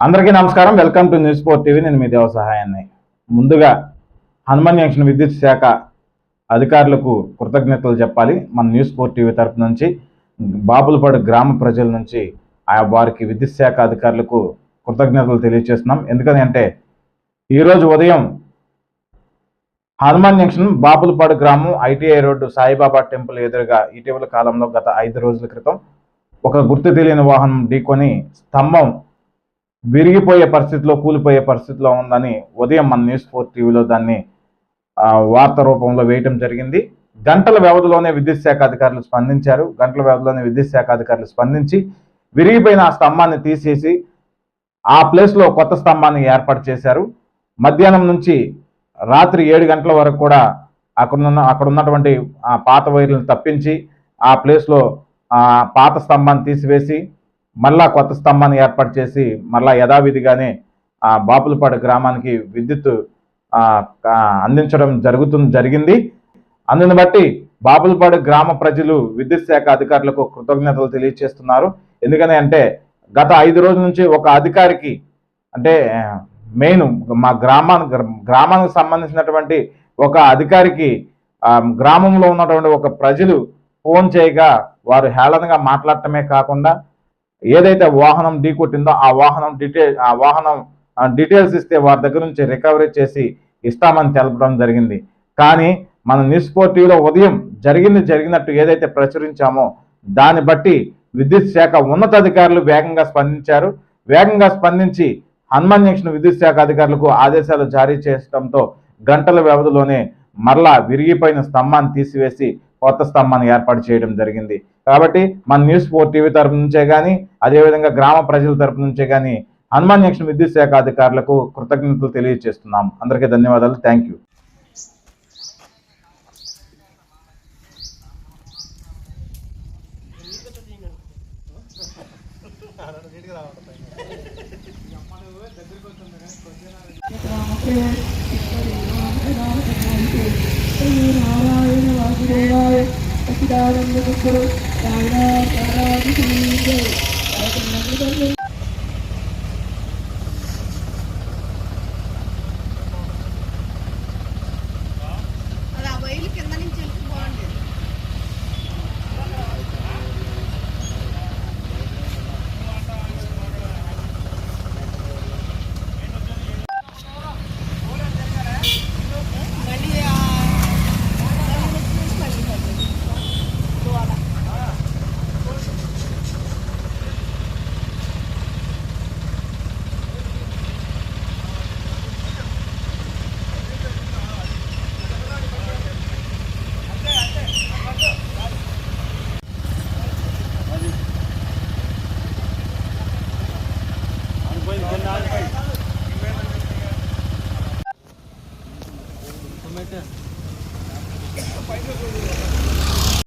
అందరికీ నమస్కారం. Welcome to news 4 TV. నేను మీ దేవ సహాయాన్ని. ముందుగా హనుమాన్ జంక్షన్ విద్యుత్ శాఖ అధికారులకు కృతజ్ఞతలు చెప్పాలి. మన న్యూస్ 4 టీవీ తరపు నుంచి బాపులపాడు గ్రామ ప్రజల నుంచి వారికి విద్యుత్ శాఖ అధికారులకు కృతజ్ఞతలు తెలియజేస్తున్నాం. ఎందుకని అంటే ఈరోజు ఉదయం హనుమాన్ జంక్షన్ బాపులపాడు గ్రామం ఐటీఐ రోడ్డు సాయిబాబా టెంపుల్ ఎదురుగా ఇటీవల కాలంలో గత 5 రోజుల క్రితం ఒక గుర్తు తెలియని వాహనం ఢీకొని స్తంభం విరిగిపోయే పరిస్థితిలో, కూలిపోయే పరిస్థితిలో ఉందని ఉదయం మన న్యూస్ 4 టీవీలో దాన్ని వార్త రూపంలో వేయటం జరిగింది. గంటల వ్యవధిలోనే విద్యుత్ శాఖ అధికారులు స్పందించారు. గంటల వ్యవధిలోనే విద్యుత్ శాఖ అధికారులు స్పందించి విరిగిపోయిన ఆ స్తంభాన్ని తీసేసి ఆ ప్లేస్లో కొత్త స్తంభాన్ని ఏర్పాటు చేశారు. మధ్యాహ్నం నుంచి రాత్రి 7 గంటల వరకు కూడా అక్కడ ఉన్నటువంటి పాత వైర్లను తప్పించి ఆ ప్లేస్లో పాత స్తంభాన్ని తీసివేసి మళ్ళా కొత్త స్తంభాన్ని ఏర్పాటు చేసి మళ్ళా యథావిధిగానే బాపులపాడు గ్రామానికి విద్యుత్ అందించడం జరిగింది. అందుని బట్టి బాపులపాడు గ్రామ ప్రజలు విద్యుత్ శాఖ అధికారులకు కృతజ్ఞతలు తెలియజేస్తున్నారు. ఎందుకని అంటే గత 5 రోజుల నుంచి ఒక అధికారికి అంటే మెయిన్ మా గ్రామానికి సంబంధించినటువంటి ఒక అధికారికి గ్రామంలో ఉన్నటువంటి ఒక ప్రజలు ఫోన్ చేయగా వారు హేళనగా మాట్లాడటమే కాకుండా ఏదైతే వాహనం ఢీకొట్టిందో ఆ వాహనం డీటెయిల్స్ ఇస్తే వారి దగ్గర నుంచి రికవరీ చేసి ఇస్తామని తెలపడం జరిగింది. కానీ మన న్యూస్ 4 టీవీలో ఉదయం జరిగినట్టు ఏదైతే ప్రచురించామో దాన్ని బట్టి విద్యుత్ శాఖ ఉన్నతాధికారులు వేగంగా స్పందించారు. వేగంగా స్పందించి హనుమాన్ జంక్షన్ విద్యుత్ శాఖ అధికారులకు ఆదేశాలు జారీ చేయడంతో గంటల వ్యవధిలోనే మరలా విరిగిపోయిన స్తంభాన్ని తీసివేసి కొత్త స్తంభాన్ని ఏర్పాటు చేయడం జరిగింది. కాబట్టి మన న్యూస్ 4 టీవీ తరపు నుంచే కానీ అదేవిధంగా గ్రామ ప్రజల తరపు నుంచే కానీ హనుమాన్ జంక్షన్ విద్యుత్ శాఖ అధికారులకు కృతజ్ఞతలు తెలియజేస్తున్నాం. అందరికీ ధన్యవాదాలు. Thank you. Tomato